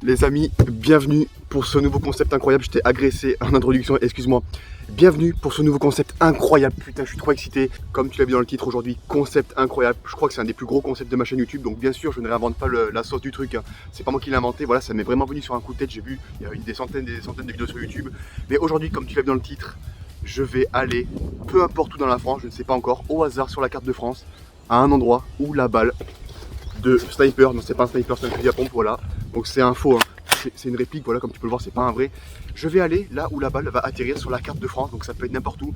Les amis, bienvenue pour ce nouveau concept incroyable. Je t'ai agressé en introduction, excuse-moi. Bienvenue pour ce nouveau concept incroyable. Putain, je suis trop excité. Comme tu l'as vu dans le titre aujourd'hui, concept incroyable. Je crois que c'est un des plus gros concepts de ma chaîne YouTube. Donc bien sûr, je ne réinvente pas la sauce du truc. Hein. C'est pas moi qui l'ai inventé. Voilà, ça m'est vraiment venu sur un coup de tête. J'ai vu, il y a eu des centaines de vidéos sur YouTube. Mais aujourd'hui, comme tu l'as vu dans le titre, je vais aller, peu importe où dans la France, je ne sais pas encore, au hasard sur la carte de France, à un endroit où la balle de sniper, non c'est pas un sniper, c'est un fusil à pompe, voilà. Donc c'est un faux, hein. C'est une réplique, voilà, comme tu peux le voir, c'est pas un vrai. Je vais aller là où la balle va atterrir sur la carte de France, donc ça peut être n'importe où.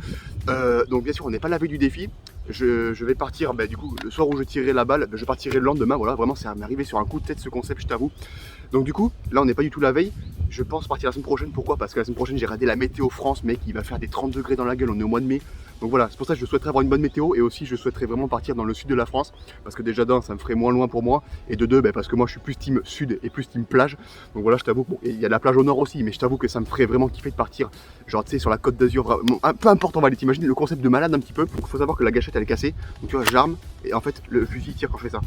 Donc bien sûr, on n'est pas la veille du défi. Je vais partir, du coup, le soir où je tirerai la balle, je partirai le lendemain, voilà, vraiment, c'est arrivé sur un coup de tête ce concept, je t'avoue. Donc du coup, là on n'est pas du tout la veille. Je pense partir la semaine prochaine. Pourquoi? Parce que la semaine prochaine j'ai regardé la météo France, mec, il va faire des 30 degrés dans la gueule, on est au mois de mai. Donc voilà, c'est pour ça que je souhaiterais avoir une bonne météo et aussi je souhaiterais vraiment partir dans le sud de la France. Parce que déjà d'un, ça me ferait moins loin pour moi. Et de deux, parce que moi je suis plus team sud et plus team plage. Donc voilà, je t'avoue, bon, il y a la plage au nord aussi, mais je t'avoue que ça me ferait vraiment kiffer de partir. Genre tu sais, sur la côte d'Azur, peu importe, on va aller t'imaginer le concept de malade un petit peu. Donc il faut savoir que la gâchette elle est cassée. Donc tu vois, j'arme et en fait le fusil tire quand je fais ça.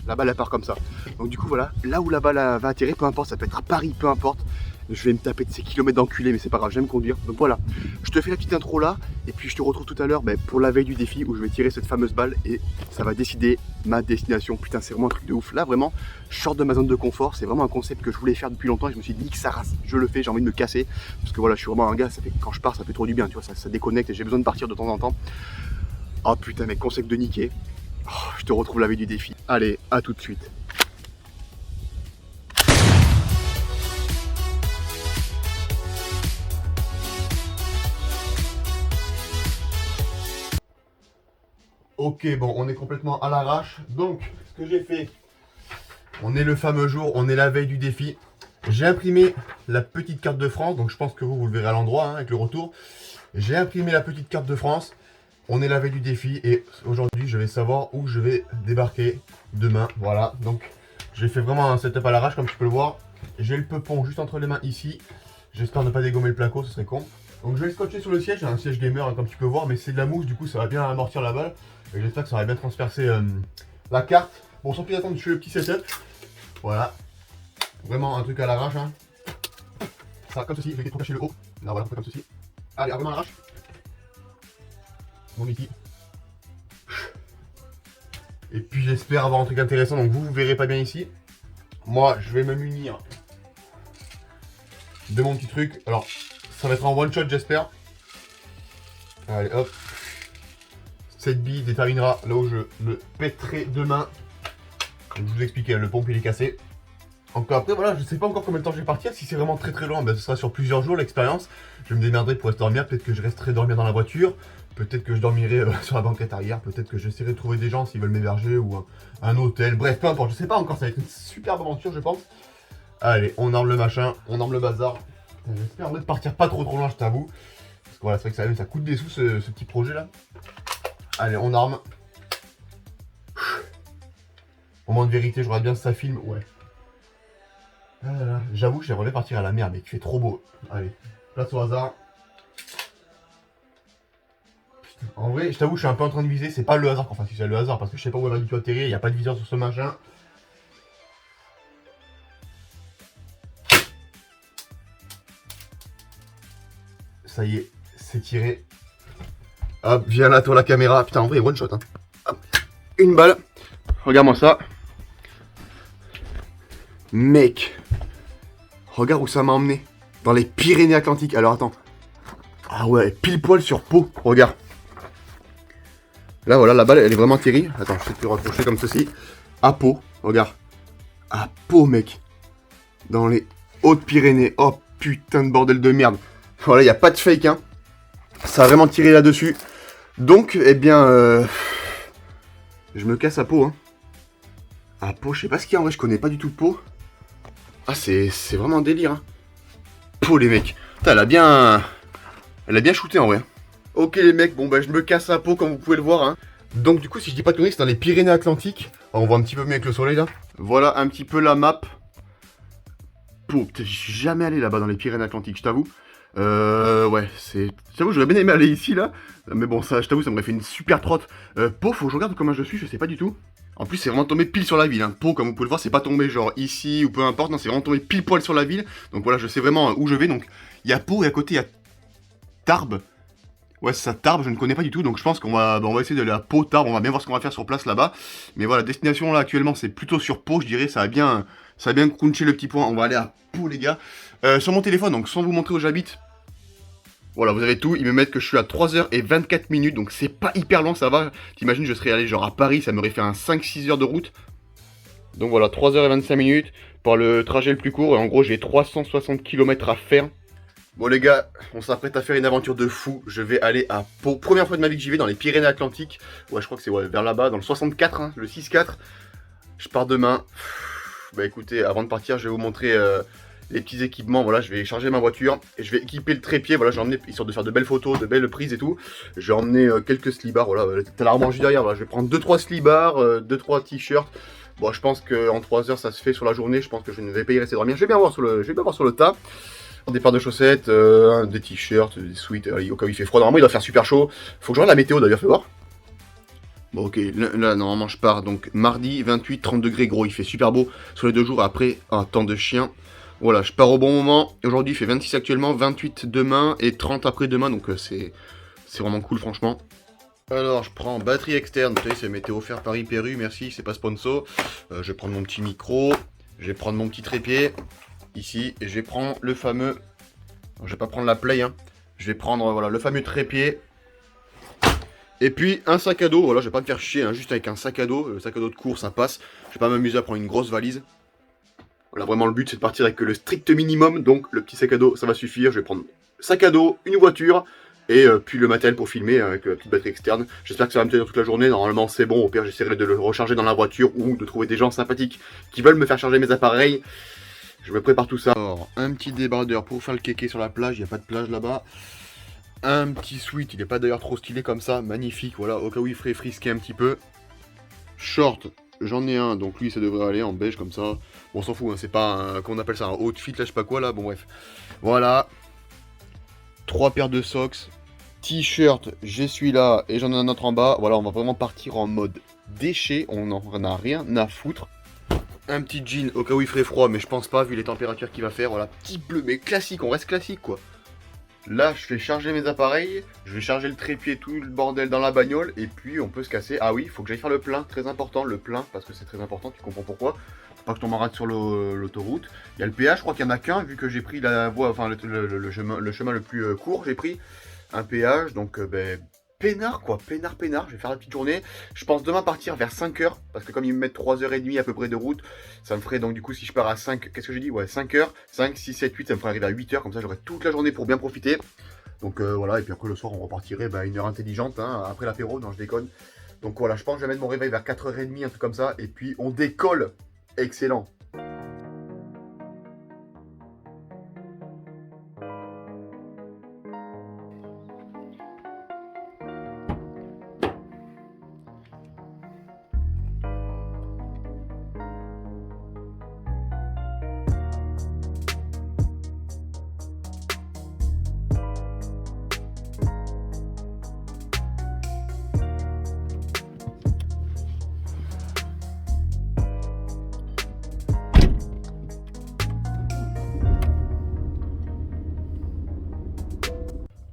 La balle elle part comme ça. Donc du coup voilà, là où la balle va atterrir, peu importe, ça peut être à Paris, peu importe. Je vais me taper de ces kilomètres d'enculé, mais c'est pas grave, j'aime conduire. Donc voilà, je te fais la petite intro là, et puis je te retrouve tout à l'heure pour la veille du défi où je vais tirer cette fameuse balle et ça va décider ma destination. Putain, c'est vraiment un truc de ouf. Là vraiment, je sors de ma zone de confort, c'est vraiment un concept que je voulais faire depuis longtemps et je me suis dit que ça rase, je le fais, j'ai envie de me casser. Parce que voilà, je suis vraiment un gars, ça fait, quand je pars, ça fait trop du bien, tu vois, ça déconnecte et j'ai besoin de partir de temps en temps. Oh putain, mais concept de niquer. Oh, je te retrouve la veille du défi. Allez, à tout de suite. Ok, bon, on est complètement à l'arrache. Donc, ce que j'ai fait, on est le fameux jour, on est la veille du défi. J'ai imprimé la petite carte de France, donc je pense que vous le verrez à l'endroit, hein, avec le retour. J'ai imprimé la petite carte de France. On est la veille du défi et aujourd'hui, je vais savoir où je vais débarquer demain. Voilà, donc j'ai fait vraiment un setup à l'arrache, comme tu peux le voir. J'ai le peupon juste entre les mains ici. J'espère ne pas dégommer le placo, ce serait con. Donc je vais le scotcher sur le siège, j'ai un siège gamer, hein, comme tu peux voir, mais c'est de la mousse, du coup ça va bien amortir la balle. Et j'espère que ça va bien transpercer la carte. Bon, sans plus attendre, je fais le petit setup. Voilà. Vraiment un truc à l'arrache. Hein. Ça va comme ceci, je vais trop cacher le haut. Là voilà, comme ceci. Allez, vraiment à l'arrache. Mon Mickey. Et puis j'espère avoir un truc intéressant, donc vous verrez pas bien ici. Moi, je vais me munir de mon petit truc. Alors, ça va être en one shot, j'espère. Allez, hop. Cette bille déterminera là où je me pèterai demain. Donc, je vous expliquais, le pompe il est cassé. Encore après, voilà, je sais pas encore combien de temps je vais partir. Si c'est vraiment très loin, ce sera sur plusieurs jours l'expérience. Je me démerderai pour rester dormir. Peut-être que je resterai dormir dans la voiture. Peut-être que je dormirai sur la banquette arrière. Peut-être que j'essaierai de trouver des gens s'ils veulent m'héberger ou un hôtel. Bref, peu importe, je sais pas encore. Ça va être une superbe aventure, je pense. Allez, on arme le machin, on arme le bazar. J'espère en fait partir pas trop loin, je t'avoue. Parce que voilà, c'est vrai que ça coûte des sous ce petit projet là. Allez, on arme. Moment de vérité, je regarde bien si ça filme. Ouais. Ah, j'avoue que j'aimerais partir à la mer, mais il fait trop beau. Allez, place au hasard. Putain, en vrai, je t'avoue, je suis un peu en train de viser. C'est pas le hasard, enfin, si c'est le hasard, parce que je sais pas où elle va du tout atterrir. Il n'y a pas de viseur sur ce machin. Ça y est, c'est tiré. Hop, viens là, toi, la caméra. Putain, en vrai, one shot. Hein. Hop, une balle. Regarde-moi ça. Mec. Regarde où ça m'a emmené. Dans les Pyrénées-Atlantiques. Alors, attends. Ah ouais, pile poil sur Pau. Regarde. Là, voilà, la balle, elle est vraiment atterrie. Attends, je vais te rapprocher comme ceci. À Pau. Regarde. À Pau, mec. Dans les Hautes-Pyrénées. Oh, putain de bordel de merde. Voilà, il n'y a pas de fake, hein. Ça a vraiment tiré là-dessus. Donc, eh bien, je me casse à Pau, hein. À Pau, je sais pas ce qu'il y a en vrai, je connais pas du tout Pau. Ah, c'est vraiment un délire, hein. Pau, les mecs. Putain, elle a bien shooté en vrai. Ok, les mecs, bon, je me casse à Pau, comme vous pouvez le voir, hein. Donc, du coup, si je dis pas de conneries, c'est dans les Pyrénées-Atlantiques. On voit un petit peu mieux avec le soleil, là. Voilà un petit peu la map. Pau, putain, j'y suis jamais allé là-bas dans les Pyrénées-Atlantiques, je t'avoue. Ouais, c'est... J'avoue, j'aurais bien aimé aller ici, là. Mais bon, ça, je t'avoue, ça m'aurait fait une super trotte. Pau, faut que je regarde comment je suis, je sais pas du tout. En plus, c'est vraiment tombé pile sur la ville. Hein. Pau, comme vous pouvez le voir, c'est pas tombé genre ici ou peu importe. Non, c'est vraiment tombé pile poil sur la ville. Donc voilà, je sais vraiment où je vais. Donc il y a Pau et à côté, il y a Tarbes. Ouais, c'est ça, Tarbes, je ne connais pas du tout. Donc je pense on va essayer d'aller à Pau, Tarbes. On va bien voir ce qu'on va faire sur place là-bas. Mais voilà, destination là actuellement, c'est plutôt sur Pau, je dirais. Ça a bien crunché le petit point. On va aller à Pau, les gars. Sur mon téléphone, donc sans vous montrer où j'habite. Voilà, vous avez tout, ils me mettent que je suis à 3h24, donc c'est pas hyper long, ça va. T'imagines, je serais allé genre à Paris, ça m'aurait fait un 5-6 heures de route. Donc voilà, 3h25 pour le trajet le plus court, et en gros j'ai 360 km à faire. Bon les gars, on s'apprête à faire une aventure de fou, je vais aller à Pau. Première fois de ma vie que j'y vais, dans les Pyrénées-Atlantiques. Ouais, je crois que c'est vers là-bas, dans le 64, hein, le 6-4. Je pars demain. Bah écoutez, avant de partir, je vais vous montrer... les petits équipements, voilà, je vais charger ma voiture et je vais équiper le trépied, voilà, j'ai emmené, histoire de faire de belles photos, de belles prises et tout, j'ai emmené quelques slibars, voilà, t'as l'arbre juste derrière, voilà, je vais prendre 2-3 slibars, 2-3 t-shirts, bon, je pense qu'en 3 heures ça se fait sur la journée, je pense que je ne vais pas y rester dormir, je vais bien voir sur le tas, des paires de chaussettes, des t-shirts, des sweats, au cas où il fait froid, normalement il doit faire super chaud, faut que je regarde la météo d'ailleurs, fais voir. Bon ok, là normalement je pars, donc mardi 28-30 degrés, gros, il fait super beau sur les 2 jours, après un temps de chien. Voilà, je pars au bon moment. Aujourd'hui, il fait 26 actuellement, 28 demain et 30 après-demain. Donc, c'est vraiment cool, franchement. Alors, je prends batterie externe. Vous savez, c'est météo offert par Hyperu. Merci, c'est pas sponsor. Je vais prendre mon petit micro. Je vais prendre mon petit trépied. Ici. Et je vais prendre le fameux... Alors, je vais pas prendre la play. Hein. Je vais prendre voilà, le fameux trépied. Et puis, un sac à dos. Voilà, je vais pas me faire chier. Hein, juste avec un sac à dos. Le sac à dos de cours, ça passe. Je vais pas m'amuser à prendre une grosse valise. Voilà, vraiment le but c'est de partir avec le strict minimum, donc le petit sac à dos ça va suffire, je vais prendre sac à dos, une voiture, et puis le matériel pour filmer avec la petite batterie externe. J'espère que ça va me tenir toute la journée, normalement c'est bon, au pire j'essaierai de le recharger dans la voiture ou de trouver des gens sympathiques qui veulent me faire charger mes appareils. Je me prépare tout ça. Alors, un petit débardeur pour faire le kéké sur la plage, il n'y a pas de plage là-bas. Un petit sweat, il n'est pas d'ailleurs trop stylé comme ça, magnifique, voilà, au cas où il ferait frisquer un petit peu. Short. J'en ai un, donc lui ça devrait aller en beige comme ça. Bon, on s'en fout, hein, c'est pas un, qu'on appelle ça un outfit là, je sais pas quoi là, bon bref. Voilà. 3 paires de socks. T-shirt, j'essuie là et j'en ai un autre en bas. Voilà, on va vraiment partir en mode déchet, on n'en a rien à foutre. Un petit jean au cas où il ferait froid, mais je pense pas vu les températures qu'il va faire. Voilà, petit bleu, mais classique, on reste classique quoi. Là, je fais charger mes appareils, je vais charger le trépied, tout le bordel dans la bagnole, et puis on peut se casser. Ah oui, il faut que j'aille faire le plein, très important, le plein, parce que c'est très important, tu comprends pourquoi. Faut pas que je tombe en rade sur l'autoroute. Il y a le péage, je crois qu'il n'y en a qu'un, vu que j'ai pris la voie, enfin le chemin le plus court, j'ai pris un péage, donc ben, peinard quoi, peinard, je vais faire la petite journée. Je pense demain partir vers 5h, parce que comme ils me mettent 3h30 à peu près de route, ça me ferait donc du coup si je pars à 5, qu'est-ce que j'ai dit? Ouais, 5h, 5, 6, 7, 8, ça me ferait arriver à 8h, comme ça j'aurai toute la journée pour bien profiter. Donc voilà, et puis après le soir on repartirait à une heure intelligente, hein, après l'apéro, non je déconne. Donc voilà, je pense que je vais mettre mon réveil vers 4h30, un truc comme ça, et puis on décolle. Excellent.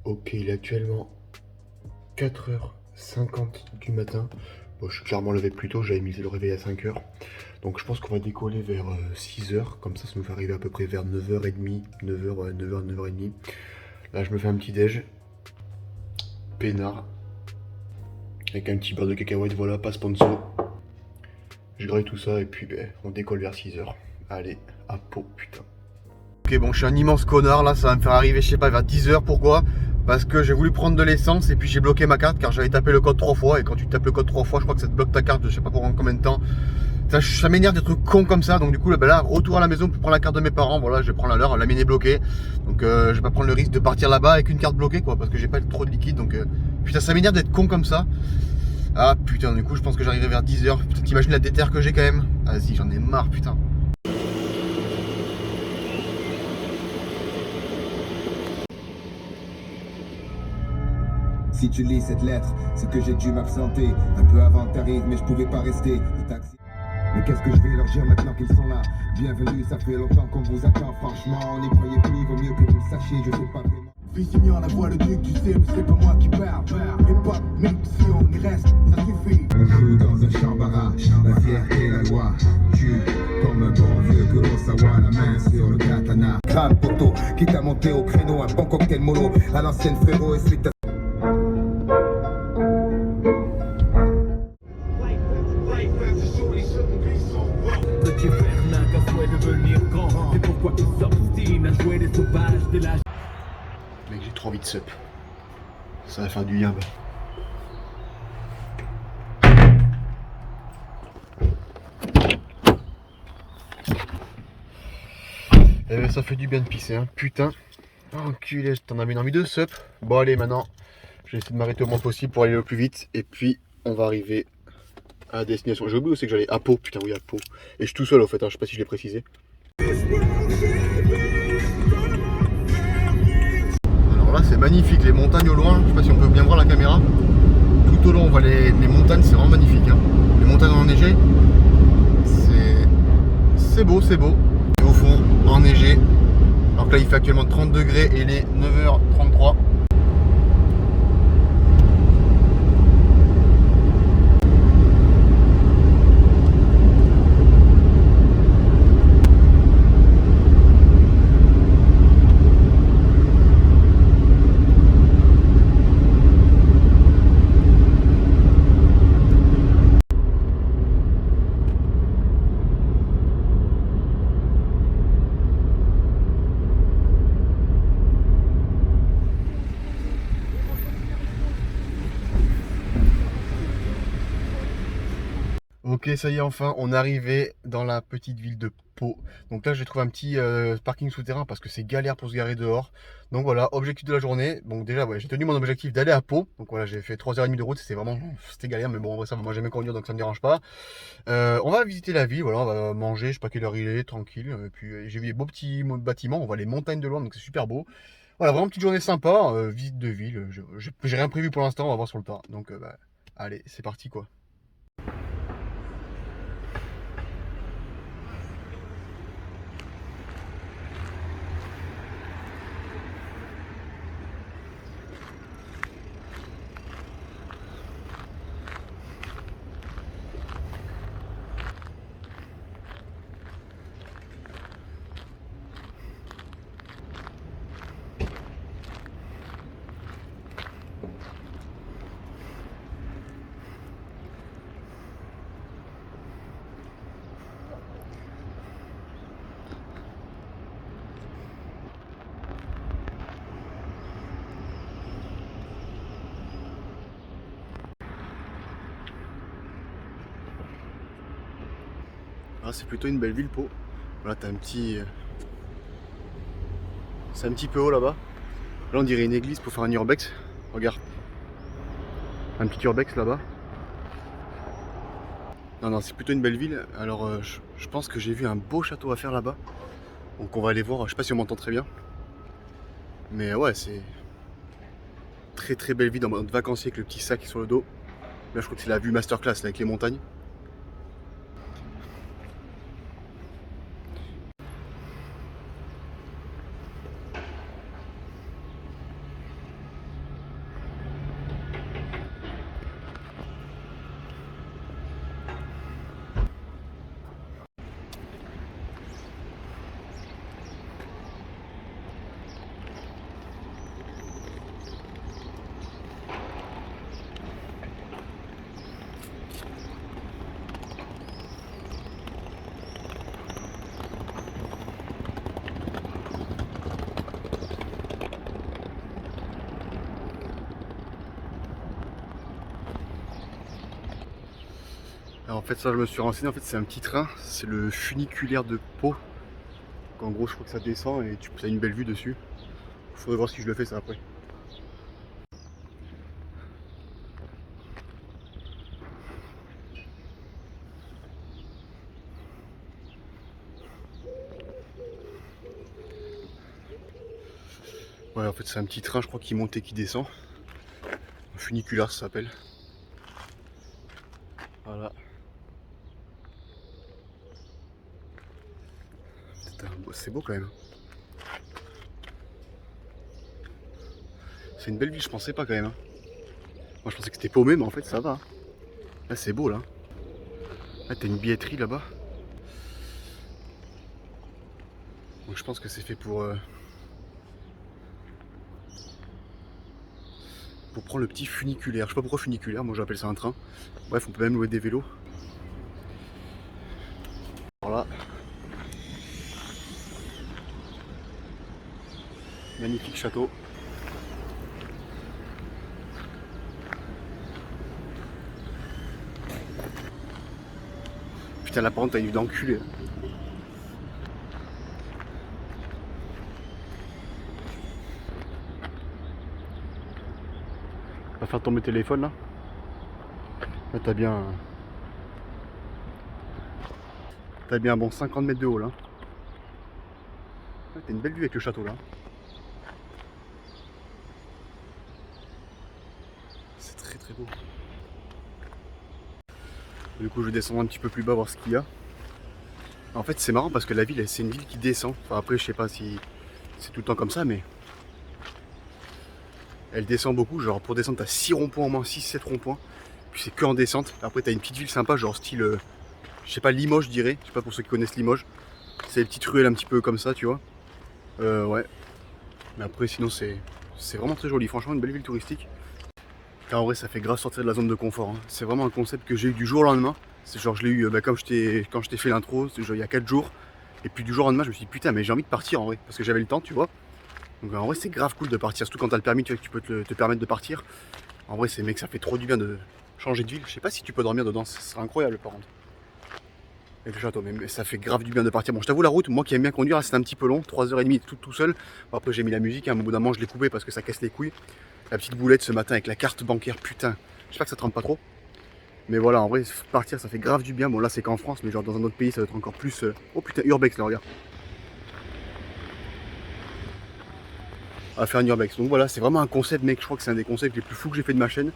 Ok, il est actuellement 4h50 du matin. Bon, je suis clairement levé plus tôt, j'avais misé le réveil à 5h. Donc je pense qu'on va décoller vers 6h, comme ça nous fait arriver à peu près vers 9h30, 9h, 9h30. Là je me fais un petit déj, peinard, avec un petit beurre de cacahuète, voilà, pas sponsor. Je graille tout ça et puis ben, on décolle vers 6h. Allez, à Pau, putain. Ok, bon, je suis un immense connard là, ça va me faire arriver, je sais pas, vers 10h. Pourquoi? Parce que j'ai voulu prendre de l'essence et puis j'ai bloqué ma carte car j'avais tapé le code 3 fois. Et quand tu tapes le code 3 fois, je crois que ça te bloque ta carte, je sais pas pour combien de temps. Ça m'énerve d'être con comme ça. Donc, du coup, ben là, retour à la maison pour prendre la carte de mes parents. Voilà, je vais prendre la leur, la mienne est bloquée. Donc, je vais pas prendre le risque de partir là-bas avec une carte bloquée quoi, parce que j'ai pas trop de liquide. Donc, putain, ça m'énerve d'être con comme ça. Ah putain, du coup, je pense que j'arriverai vers 10h. Putain, t'imagines la déterre que j'ai quand même? Vas-y, j'en ai marre, putain. Si tu lis cette lettre, c'est que j'ai dû m'absenter. Un peu avant que t'arrives, mais je pouvais pas rester. Le taxi. Mais qu'est-ce que je vais leur dire maintenant qu'ils sont là? Bienvenue, ça fait longtemps qu'on vous attend. Franchement, n'y croyez plus, vaut mieux que vous le sachiez, je sais pas vraiment. Fils ignore la voix le duc, tu sais, mais c'est pas moi qui parle. Hip-hop, même si on y reste, ça suffit. On joue dans un champ barrage, la fierté, la loi. Tue comme un bon vieux Kurosawa, la main sur le katana. Crâne poteau, qui t'a monté au créneau, un bon cocktail mollo. À l'ancienne frérot et suite à... Petit frère n'a qu'un souhait devenir grand. C'est pourquoi il s'obstine à jouer les sauvages de la... Mec, j'ai trop envie de sup. Ça va faire du bien, bah. Eh ben, ça fait du bien de pisser, hein. Putain. Enculé, t'en avais une envie de sup. Bon, allez, maintenant, je vais essayer de m'arrêter au moins possible pour aller le plus vite. Et puis, on va arriver à la destination. J'ai oublié aussi que j'allais à Pau. Putain, oui, à Pau. Et je suis tout seul, en fait, hein. Je sais pas si je l'ai précisé. Alors là, c'est magnifique, les montagnes au loin. Je sais pas si on peut bien voir la caméra. Tout au long, on voit les montagnes, c'est vraiment magnifique, hein. Les montagnes enneigées, c'est beau, c'est beau. Et au fond, enneigé. Alors que là, il fait actuellement 30 degrés et il est 9h33. Ok, ça y est, enfin, on est arrivé dans la petite ville de Pau. Donc là, j'ai trouvé un petit parking souterrain parce que c'est galère pour se garer dehors. Donc voilà, objectif de la journée. Bon, déjà, ouais, j'ai tenu mon objectif d'aller à Pau. Donc voilà, j'ai fait 3h30 de route. C'était galère, mais bon, en vrai, ça, moi, j'aime conduire, donc ça me dérange pas. On va visiter la ville, voilà, on va manger, je sais pas quelle heure il est, tranquille. Et puis j'ai vu des beaux petits bâtiments, on voit les montagnes de loin, donc c'est super beau. Voilà, vraiment petite journée sympa, visite de ville. J'ai rien prévu pour l'instant, on va voir sur le tas. Donc bah, allez, c'est parti quoi. Ah, c'est plutôt une belle ville, Pau. Voilà, t'as un petit... C'est un petit peu haut là-bas. Là, on dirait une église pour faire un urbex. Regarde. Un petit urbex là-bas. Non, non, c'est plutôt une belle ville. Alors, je pense que j'ai vu un beau château à faire là-bas. Donc, on va aller voir. Je sais pas si on m'entend très bien. Mais ouais, c'est... Très très belle ville en mode vacancier avec le petit sac sur le dos. Là, je crois que c'est la vue masterclass là, avec les montagnes. Alors en fait ça je me suis renseigné, en fait c'est un petit train, c'est le funiculaire de Pau. Donc, en gros je crois que ça descend et tu as une belle vue dessus. Faudrait voir si je le fais ça après. Ouais en fait c'est un petit train je crois qui monte et qui descend. funiculaire, ça s'appelle. Voilà. C'est beau quand même. C'est une belle ville, je pensais pas quand même. Moi je pensais que c'était paumé, mais en fait ça va. Là c'est beau là. Là t'as une billetterie là-bas. Donc je pense que c'est fait pour prendre le petit funiculaire. Je sais pas pourquoi funiculaire, moi j'appelle ça un train. Bref, on peut même louer des vélos. Voilà. Magnifique château. Putain, la pente, t'as eu d'enculé. Va faire tomber le téléphone là. Là t'as bien. T'as bien un bon 50 mètres de haut là. T'as une belle vue avec le château là. C'est très très beau. Du coup je vais descendre un petit peu plus bas voir ce qu'il y a. En fait c'est marrant parce que la ville c'est une ville qui descend. Enfin après je sais pas si c'est tout le temps comme ça mais elle descend beaucoup. Genre pour descendre t'as 6 ronds-points au moins, 6-7 ronds-points. Puis c'est que en descente. Après t'as une petite ville sympa genre style je sais pas Limoges je dirais. Je sais pas pour ceux qui connaissent Limoges. C'est des petites ruelles un petit peu comme ça tu vois. Ouais. Mais après sinon c'est vraiment très joli. Franchement une belle ville touristique. En vrai ça fait grave sortir de la zone de confort, hein. C'est vraiment un concept que j'ai eu du jour au lendemain. C'est genre je l'ai eu quand je t'ai fait l'intro, il y a 4 jours. Et puis du jour au lendemain je me suis dit putain mais j'ai envie de partir en vrai. Parce que j'avais le temps tu vois. Donc en vrai c'est grave cool de partir. Surtout quand t'as le permis tu vois que tu peux te permettre de partir. En vrai c'est mec ça fait trop du bien de changer de ville. Je sais pas si tu peux dormir dedans, ce serait incroyable par contre. Avec le château, mais ça fait grave du bien de partir. Bon je t'avoue la route, moi qui aime bien conduire, c'était un petit peu long, 3h30 tout seul. Bon, après j'ai mis la musique, hein, au bout d'un moment je l'ai coupé parce que ça casse les couilles. La petite boulette ce matin avec la carte bancaire, putain. J'espère que ça trempe pas trop. Mais voilà, en vrai, partir ça fait grave du bien. Bon là c'est qu'en France, mais genre dans un autre pays ça va être encore plus... Oh putain, Urbex là, regarde. On va faire un Urbex. Donc voilà, c'est vraiment un concept mec, je crois que c'est un des concepts les plus fous que j'ai fait de ma chaîne.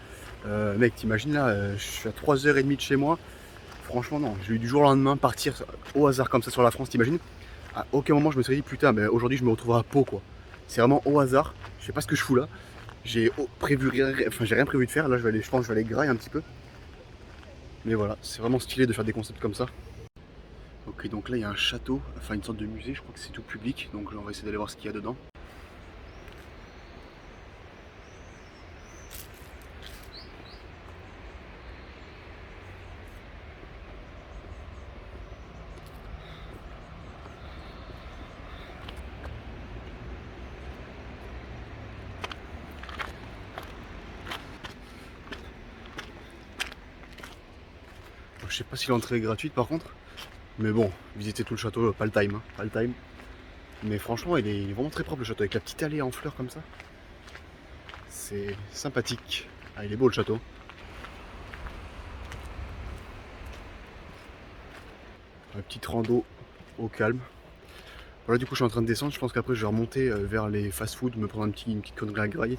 Mec, t'imagines là, je suis à 3h30 de chez moi. Franchement non, j'ai eu du jour au lendemain partir au hasard comme ça sur la France, t'imagines. À aucun moment je me suis dit putain, mais aujourd'hui je me retrouve à Pau quoi. C'est vraiment au hasard, je sais pas ce que je fous là. J'ai prévu rien, enfin j'ai rien prévu de faire, là je pense que je vais aller grailler un petit peu. Mais voilà, c'est vraiment stylé de faire des concepts comme ça. Ok, donc là il y a un château, enfin une sorte de musée, je crois que c'est tout public, donc on va essayer d'aller voir ce qu'il y a dedans. Je sais pas si l'entrée est gratuite par contre, mais bon, visiter tout le château, pas le time, hein, pas le time. Mais franchement, il est vraiment très propre le château, avec la petite allée en fleurs comme ça. C'est sympathique. Ah, il est beau le château. Une petite rando au calme. Voilà, du coup, je suis en train de descendre. Je pense qu'après, je vais remonter vers les fast-food, me prendre une petite connerie à grailler.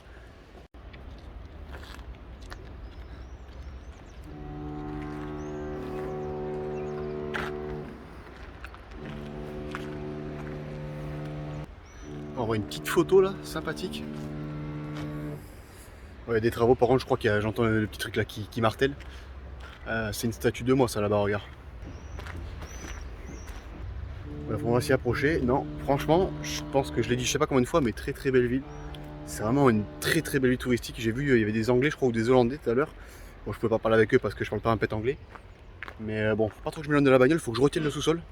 On voit une petite photo là, sympathique. Ouais, des travaux, par contre, je crois que j'entends le petit truc là qui martèle. C'est une statue de moi, ça là-bas, regarde. Bref, on va s'y approcher. Non, franchement, je pense que je l'ai dit, je sais pas combien de fois, mais très très belle ville. C'est vraiment une très très belle ville touristique. J'ai vu, il y avait des Anglais, je crois, ou des Hollandais tout à l'heure. Bon, je pouvais pas parler avec eux parce que je parle pas un pet anglais. Mais bon, faut pas trop que je m'éloigne de la bagnole, faut que je retienne le sous-sol.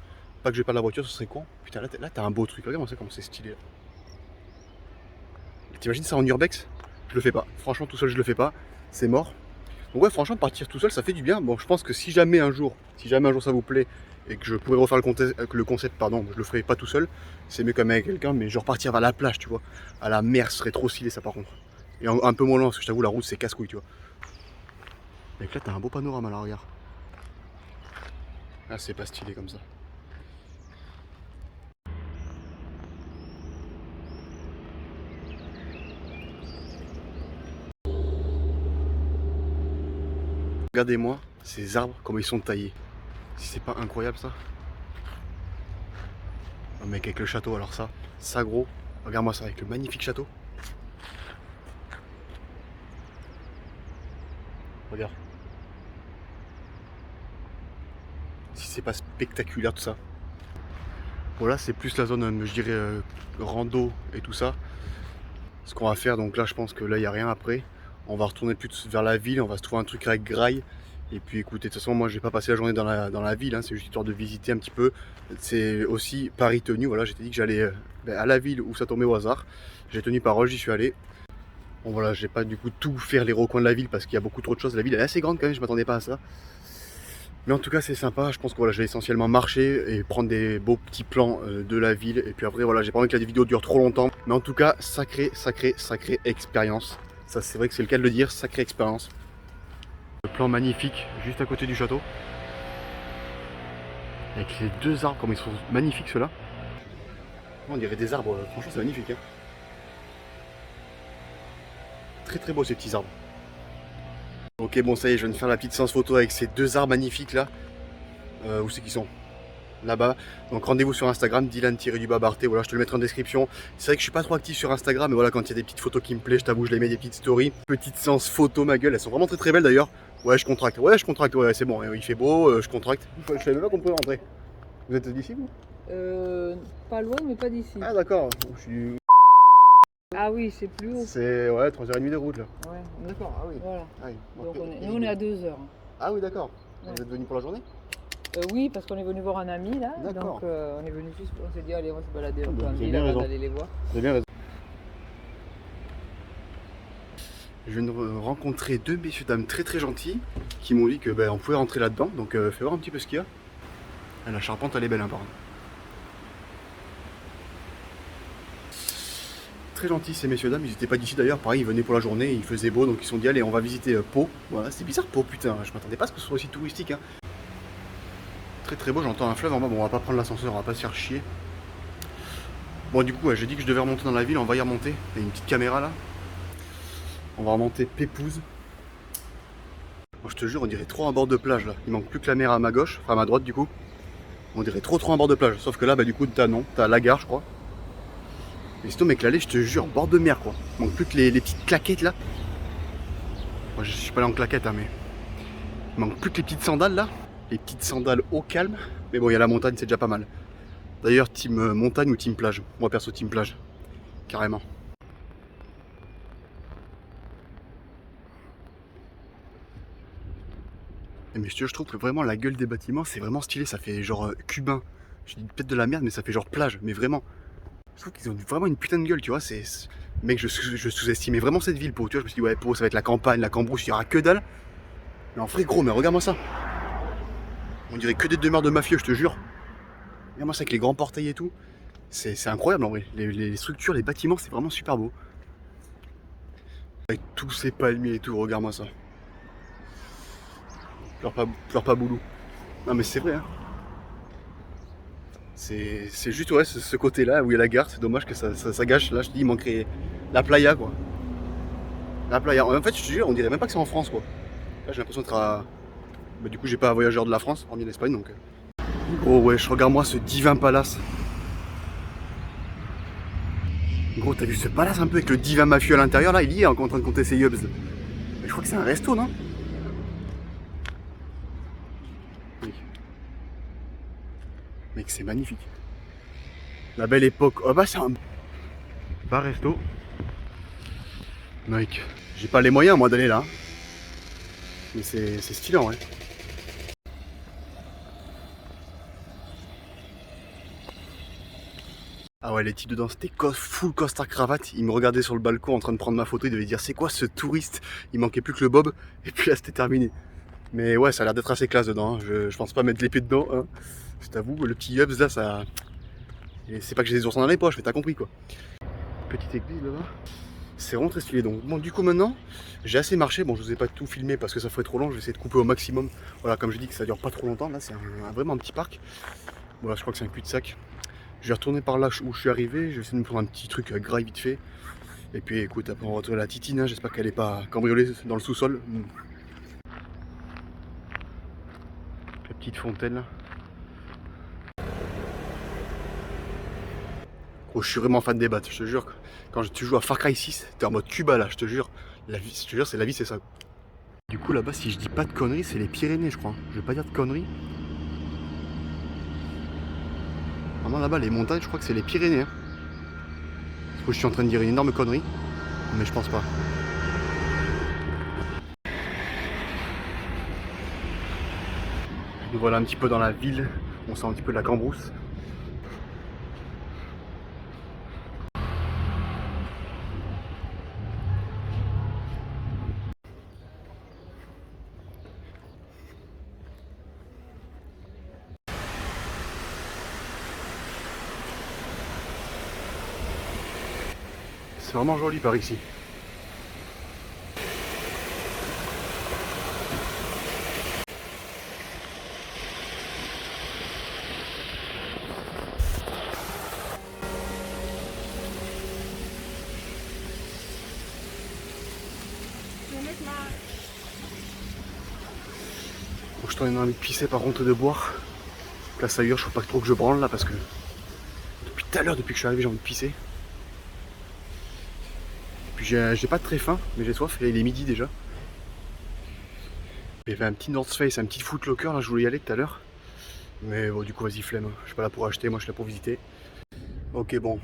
Pas que j'ai pas la voiture, ce serait con. Putain, là t'as un beau truc, regarde comment c'est stylé là. T'imagines ça en urbex? Je le fais pas. Franchement, tout seul, je le fais pas. C'est mort. Donc ouais, franchement, partir tout seul, ça fait du bien. Bon, je pense que si jamais un jour ça vous plaît et que je pourrais refaire le concept, pardon, je le ferai pas tout seul. C'est mieux quand même avec quelqu'un, mais genre partir vers la plage, tu vois. À la mer, ce serait trop stylé ça par contre. Et un peu moins loin, parce que je t'avoue, la route c'est casse-couille, tu vois. Et là, t'as un beau panorama là, regarde. Ah, c'est pas stylé comme ça. Regardez-moi ces arbres, comment ils sont taillés. Si c'est pas incroyable ça. Oh mec, avec le château, alors ça gros. Regarde-moi ça avec le magnifique château. Regarde. Si c'est pas spectaculaire tout ça. Voilà, c'est plus la zone, je dirais, rando et tout ça. Ce qu'on va faire, donc là je pense que là il n'y a rien après. On va retourner plus vers la ville, on va se trouver un truc avec graille. Et puis écoutez, de toute façon moi je vais pas passer la journée dans la ville, hein, c'est juste histoire de visiter un petit peu. C'est aussi Paris tenu, voilà, j'étais dit que j'allais à la ville où ça tombait au hasard. J'ai tenu parole, j'y suis allé. Bon voilà, je vais pas du coup tout faire les recoins de la ville parce qu'il y a beaucoup trop de choses. La ville elle est assez grande quand même, je m'attendais pas à ça. Mais en tout cas c'est sympa, je pense que voilà, je vais essentiellement marcher et prendre des beaux petits plans de la ville. Et puis après voilà, j'ai pas envie que la vidéo dure trop longtemps. Mais en tout cas, sacrée expérience. Ça c'est vrai que c'est le cas de le dire, sacrée expérience. Le plan magnifique, juste à côté du château. Avec les deux arbres, comme ils sont magnifiques ceux-là. On dirait des arbres, franchement c'est magnifique. Hein. Très beau ces petits arbres. Ok bon ça y est, je viens de faire la petite séance photo avec ces deux arbres magnifiques là. Où c'est qu'ils sont? Là-bas. Donc rendez-vous sur Instagram, Dylan-Barté, voilà, je te le mettrai en description. C'est vrai que je suis pas trop actif sur Instagram, mais voilà, quand il y a des petites photos qui me plaisent, je t'avoue, je les mets des petites stories. Petite séance photo, ma gueule, elles sont vraiment très belles d'ailleurs. Ouais, je contracte, ouais, c'est bon, il fait beau, je contracte. Je savais même pas qu'on pouvait rentrer. Vous êtes d'ici vous? Pas loin, mais pas d'ici. Ah d'accord, je suis... Ah oui, c'est plus haut. C'est, ouais, 3h30 de route là. Ouais. D'accord, ah oui. Voilà. Ah oui. Donc nous on est à 2 heures. Ah oui, d'accord. Ouais. Vous êtes venu pour la journée? Oui, parce qu'on est venu voir un ami là. D'accord. Donc on est venu juste, on s'est dit allez, on va se balader un peu Vous en avez ville bien avant raison. d'aller les voir. Vous avez bien raison. Je viens de rencontrer deux messieurs dames très gentils qui m'ont dit que on pouvait rentrer là-dedans. Donc fais voir un petit peu ce qu'il y a. Ah, la charpente elle est belle hein, par contre. Très gentils ces messieurs dames, ils n'étaient pas d'ici d'ailleurs, pareil ils venaient pour la journée, il faisait beau donc ils se sont dit allez on va visiter Pau. Voilà, c'est bizarre Pau putain, je m'attendais pas à ce que ce soit aussi touristique hein. Très beau, j'entends un fleuve en bas, bon on va pas prendre l'ascenseur, on va pas se faire chier. Bon du coup ouais, j'ai dit que je devais remonter dans la ville, on va y remonter, il y a une petite caméra là. On va remonter Pépouze. Bon, je te jure on dirait trop un bord de plage là, il manque plus que la mer à ma gauche, enfin à ma droite du coup. On dirait trop un bord de plage, sauf que là du coup t'as la gare je crois. Mais sinon mec l'allée je te jure, bord de mer quoi. Il manque plus que les petites claquettes là. Moi je suis pas allé en claquette hein, mais il manque plus que les petites sandales là. Les petites sandales au calme. Mais bon il y a la montagne c'est déjà pas mal. D'ailleurs team montagne ou team plage? Moi perso team plage. Carrément. Et mais je trouve que vraiment la gueule des bâtiments c'est vraiment stylé. Ça fait genre cubain. Je dis peut-être de la merde mais ça fait genre plage. Mais vraiment. Je trouve qu'ils ont vraiment une putain de gueule, tu vois. Mec, je sous-estimais vraiment cette ville, Pau. Tu vois, je me suis dit, ouais, Pau, ça va être la campagne, la cambrousse, il n'y aura que dalle. Mais en vrai, gros, mais regarde-moi ça. On dirait que des demeures de mafieux, je te jure. Regarde-moi ça avec les grands portails et tout. C'est incroyable en vrai. Les structures, les bâtiments, c'est vraiment super beau. Avec tous ces palmiers et tout, regarde-moi ça. Pleure pas boulou. Non, mais c'est vrai, hein. C'est juste ouais, ce côté-là où il y a la gare, c'est dommage que ça gâche. Là, je te dis, il manquerait la playa, quoi. La playa. En fait, je te jure, on dirait même pas que c'est en France, quoi. Là, j'ai l'impression d'être à... Bah, du coup, j'ai pas un voyageur de la France, hormis l'Espagne, donc... Gros, wesh, regarde-moi ce divin palace. Gros, t'as vu ce palace un peu avec le divin mafieux à l'intérieur, là? Il y est en train de compter ses yubs. Je crois que c'est un resto, non? Mec, c'est magnifique. La belle époque. Oh bah c'est un bar resto. Mec, j'ai pas les moyens moi d'aller là. Mais c'est stylé ouais. Ah ouais, les types dedans c'était full costard cravate. Ils me regardaient sur le balcon en train de prendre ma photo. Ils devaient dire c'est quoi ce touriste? Il manquait plus que le bob. Et puis là c'était terminé. Mais ouais, ça a l'air d'être assez classe dedans. Hein. Je pense pas mettre l'épée dedans. Hein. Je t'avoue, le petit Hubs là, ça. C'est pas que j'ai des oursins dans les poches, mais t'as compris quoi. Petite église là-bas. C'est vraiment très stylé. Donc, bon, du coup, maintenant, j'ai assez marché. Bon, je vous ai pas tout filmé parce que ça ferait trop long. Je vais essayer de couper au maximum. Voilà, comme je dis que ça dure pas trop longtemps. Là, c'est vraiment un petit parc. Voilà, je crois que c'est un cul-de-sac. Je vais retourner par là où je suis arrivé. Je vais essayer de me prendre un petit truc graille vite fait. Et puis, écoute, après, on va retrouver la titine. Hein. J'espère qu'elle est pas cambriolée dans le sous-sol. petite fontaine là. Oh, je suis vraiment fan des battes, je te jure. Quand tu joues à Far Cry 6, t'es en mode Cuba là, je te jure. La vie, je te jure, c'est la vie, c'est ça. Du coup là-bas, si je dis pas de conneries, c'est les Pyrénées, je crois. Je vais pas dire de conneries. Vraiment là-bas, les montagnes, je crois que c'est les Pyrénées. Hein. Je suis en train de dire une énorme connerie, mais je pense pas. Nous voilà un petit peu dans la ville, on sent un petit peu de la cambrousse. C'est vraiment joli par ici. Bon, je t'en ai envie de pisser par contre de boire. Là ça hurle, je faut pas trop que je branle là parce que depuis tout à l'heure, depuis que je suis arrivé, j'ai envie de pisser. Puis j'ai pas très faim, mais j'ai soif, et il est midi déjà. Il y avait un petit North Face, un petit Foot Locker, là je voulais y aller tout à l'heure. Mais bon, du coup vas-y flemme, je suis pas là pour acheter, moi je suis là pour visiter. Ok bon.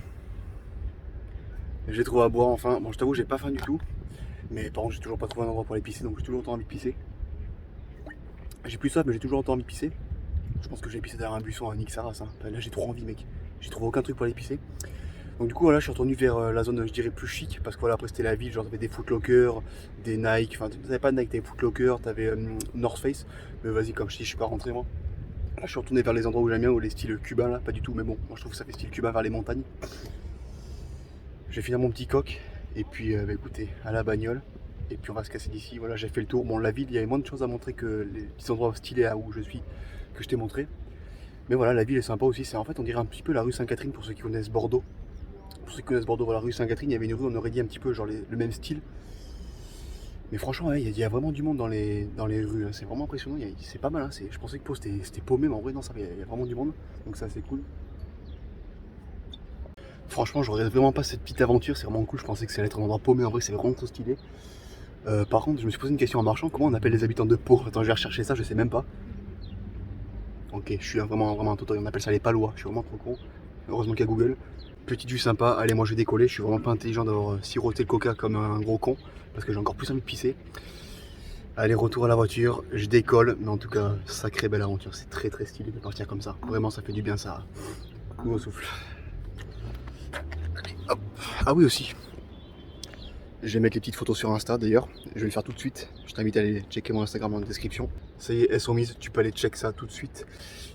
J'ai trouvé à boire enfin, bon je t'avoue j'ai pas faim du tout. Mais par contre j'ai toujours pas trouvé un endroit pour aller pisser, donc j'ai toujours autant envie de pisser. J'ai plus soif mais j'ai toujours autant envie de pisser. Je pense que j'ai pissé derrière un buisson à Nick Saras, hein. Là j'ai trop envie mec, j'ai trouvé aucun truc pour aller pisser. Donc du coup voilà, je suis retourné vers la zone je dirais plus chic parce que voilà après c'était la ville, genre t'avais des Foot Locker, des Nike, enfin t'avais pas de Nike, t'avais Foot Locker, t'avais North Face, mais vas-y comme je dis je suis pas rentré moi. Là je suis retourné vers les endroits où j'aime bien, ou les styles cubains là, pas du tout mais bon, moi je trouve que ça fait style cubain vers les montagnes. Je vais finir mon petit coq et puis bah, écoutez, à la bagnole et puis on va se casser d'ici, voilà j'ai fait le tour. Bon la ville il y avait moins de choses à montrer que les petits endroits stylés là où je suis que je t'ai montré. Mais voilà la ville est sympa aussi, c'est en fait on dirait un petit peu la rue Sainte-Catherine pour ceux qui connaissent Bordeaux. Pour ceux qui connaissent Bordeaux, la rue Sainte-Catherine, il y avait une rue, on aurait dit un petit peu genre le même style. Mais franchement, ouais, il y a vraiment du monde dans les rues, hein. C'est vraiment impressionnant, c'est pas mal. Hein. Je pensais que Pau c'était paumé, mais en vrai, non, ça, il y a vraiment du monde. Donc ça, c'est cool. Franchement, je regrette vraiment pas cette petite aventure, c'est vraiment cool. Je pensais que ça allait être un endroit paumé, en vrai, c'est vraiment trop stylé. Par contre, je me suis posé une question en marchant, comment on appelle les habitants de Pau? Attends, je vais rechercher ça, je sais même pas. Ok, je suis vraiment un total, on appelle ça les Palois, je suis vraiment trop con. Heureusement qu'il y a Google. Petite vue sympa, allez moi je vais décoller, je suis vraiment pas intelligent d'avoir siroté le coca comme un gros con, parce que j'ai encore plus envie de pisser. Allez, retour à la voiture, je décolle, mais en tout cas, sacrée belle aventure, c'est très stylé de partir comme ça. Vraiment ça fait du bien ça. Nouveau souffle. Allez, hop. Ah oui aussi, je vais mettre les petites photos sur Insta d'ailleurs, je vais le faire tout de suite. Je t'invite à aller checker mon Instagram dans la description. Ça y est, elles sont mises, tu peux aller check ça tout de suite.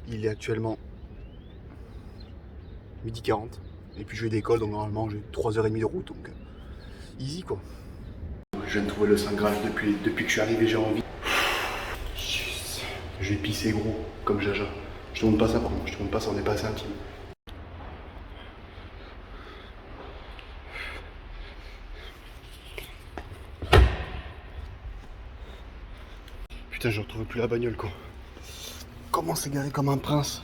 Il est actuellement midi 40. Et puis je décolle, donc normalement j'ai 3h30 de route, donc easy quoi. Je viens de trouver le Saint Graal depuis que je suis arrivé, j'ai envie. Yes. Je vais pisser gros, comme Jaja. Je te montre pas ça par contre, je te montre pas ça, on n'est pas assez intime. Putain, je retrouve plus la bagnole quoi. Comment s'est garé comme un prince?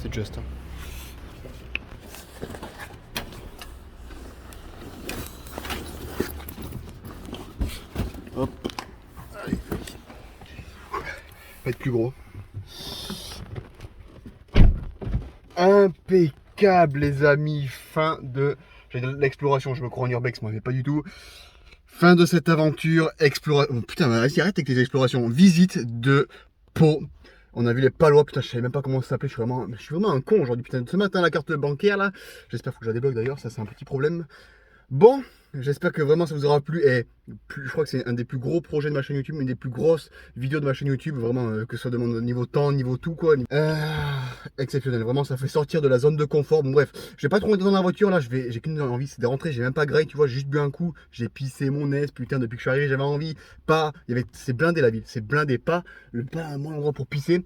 C'est juste. Hein. Hop. Allez. Va être plus gros. Impeccable les amis. Fin de l'exploration. Je me crois en urbex, moi mais pas du tout. Fin de cette aventure. Exploration. Oh, putain, vas-y arrête avec les explorations. Visite de Pau. On a vu les Palois, putain, je savais même pas comment ça s'appelait, je suis vraiment un con aujourd'hui, putain. Ce matin, la carte bancaire là, j'espère que je la débloque d'ailleurs, ça c'est un petit problème. Bon, j'espère que vraiment ça vous aura plu, et je crois que c'est un des plus gros projets de ma chaîne YouTube, une des plus grosses vidéos de ma chaîne YouTube, vraiment, que ça demande niveau temps, niveau tout quoi. Exceptionnel, vraiment ça fait sortir de la zone de confort. Bon bref, je vais pas trop rentrer dans la voiture là, j'ai qu'une envie, c'est de rentrer, j'ai même pas grillé, tu vois, j'ai juste bu un coup, j'ai pissé mon aise, putain, depuis que je suis arrivé j'avais envie, pas, c'est blindé la ville, c'est blindé, pas un bon endroit pour pisser.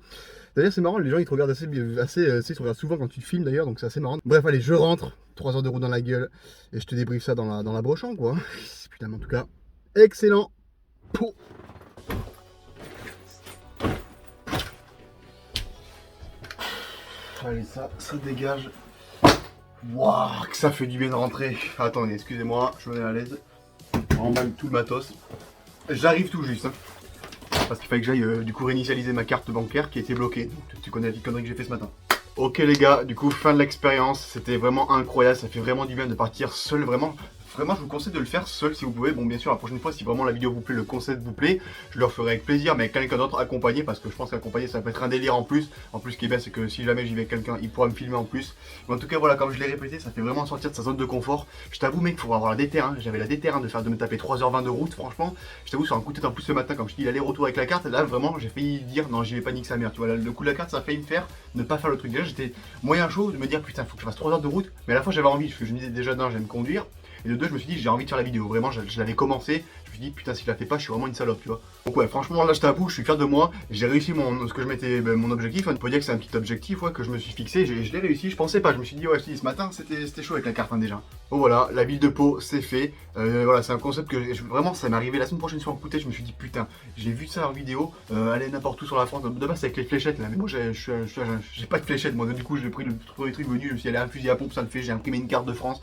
D'ailleurs c'est marrant, les gens ils te regardent assez ils te regardent souvent quand tu te filmes d'ailleurs, donc c'est assez marrant. Bref allez, je rentre, 3 heures de route dans la gueule, et je te débriefe ça dans la brochant quoi. Putain mais en tout cas, excellent. Pouh. Allez, ça dégage. Waouh, que ça fait du bien de rentrer. Attendez, excusez-moi, je me mets à l'aise. Je remballe tout le matos. J'arrive tout juste, hein, parce qu'il fallait que j'aille du coup réinitialiser ma carte bancaire qui était bloquée. Donc, tu connais la petite connerie que j'ai fait ce matin. Ok les gars, du coup fin de l'expérience, c'était vraiment incroyable, ça fait vraiment du bien de partir seul, vraiment je vous conseille de le faire seul si vous pouvez. Bon bien sûr la prochaine fois si vraiment la vidéo vous plaît, le concept vous plaît, je le referai avec plaisir mais avec quelqu'un d'autre accompagné parce que je pense qu'accompagné ça peut être un délire en plus. En plus ce qui est bien c'est que si jamais j'y vais avec quelqu'un, il pourra me filmer en plus. Mais en tout cas voilà, comme je l'ai répété, ça fait vraiment sortir de sa zone de confort. Je t'avoue mec, il faut avoir la déterre, hein. J'avais la déterre de me taper 3h20 de route franchement. Je t'avoue sur un coup de tête en plus ce matin quand je dis l'aller-retour avec la carte, là vraiment j'ai failli dire non j'y vais pas nique sa mère, tu vois là, le coup de la carte ça a failli me faire ne pas faire le truc. Déjà j'étais moyen chaud de me dire putain faut que je fasse 3 heures de route, mais à la fois j'avais envie, parce que je me disais déjà d'un j'aime conduire, et de deux je me suis dit j'ai envie de faire la vidéo, vraiment je l'avais commencé, je me suis dit putain si je la fais pas je suis vraiment une salope tu vois. Donc ouais franchement là je t'avoue je suis fier de moi, j'ai réussi ce que je m'étais, mon objectif, on peut dire que c'est un petit objectif ouais, que je me suis fixé, je l'ai réussi, je pensais pas, je me suis dit ouais ce matin c'était chaud avec la carte hein, déjà. Bon voilà, la ville de Pau c'est fait, voilà c'est un concept que vraiment ça m'est arrivé la semaine prochaine sur un coup de tête, je me suis dit putain j'ai vu ça en vidéo, aller n'importe où sur la France, de base c'est avec les fléchettes là, mais moi j'ai pas de fléchettes moi, donc, du coup j'ai pris le premier truc venu, je me suis allé à un fusil à pompe, ça le fait, j'ai imprimé une carte de France,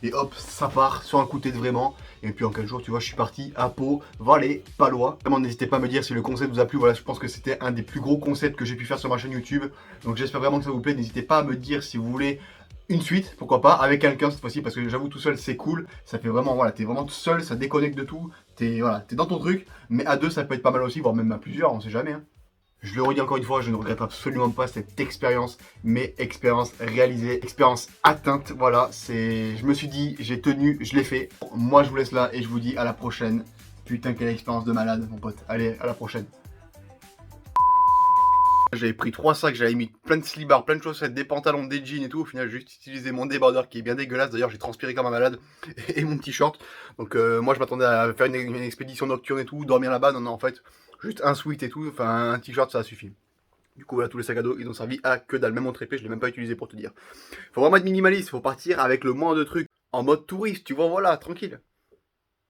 et hop ça part sur un coup de tête vraiment, et puis en 4 jours tu vois je suis parti à Pau, Valais, Palois. Vraiment n'hésitez pas à me dire si le concept vous a plu, voilà je pense que c'était un des plus gros concepts que j'ai pu faire sur ma chaîne YouTube, donc j'espère vraiment que ça vous plaît, n'hésitez pas à me dire si vous voulez une suite, pourquoi pas, avec quelqu'un cette fois-ci, parce que j'avoue tout seul c'est cool, ça fait vraiment, voilà, t'es vraiment tout seul, ça déconnecte de tout, t'es voilà, t'es dans ton truc, mais à deux ça peut être pas mal aussi, voire même à plusieurs, on sait jamais. Hein. Je le redis encore une fois, je ne regrette absolument pas cette expérience, mais expérience réalisée, expérience atteinte, voilà, je me suis dit, j'ai tenu, je l'ai fait, moi je vous laisse là et je vous dis à la prochaine. Putain quelle expérience de malade mon pote, allez à la prochaine. J'avais pris 3 sacs, j'avais mis plein de slibards, plein de chaussettes, des pantalons, des jeans et tout. Au final, j'ai juste utilisé mon débardeur qui est bien dégueulasse. D'ailleurs, j'ai transpiré comme un malade et mon petit short. Donc, moi, je m'attendais à faire une expédition nocturne et tout, dormir là-bas. Non, non, en fait, juste un sweat et tout. Enfin, un t-shirt, ça suffit. Du coup, voilà, tous les sacs à dos, ils ont servi à que dalle. Même mon trépied, je l'ai même pas utilisé pour te dire. Faut vraiment être minimaliste. Faut partir avec le moins de trucs en mode touriste. Tu vois, voilà, tranquille.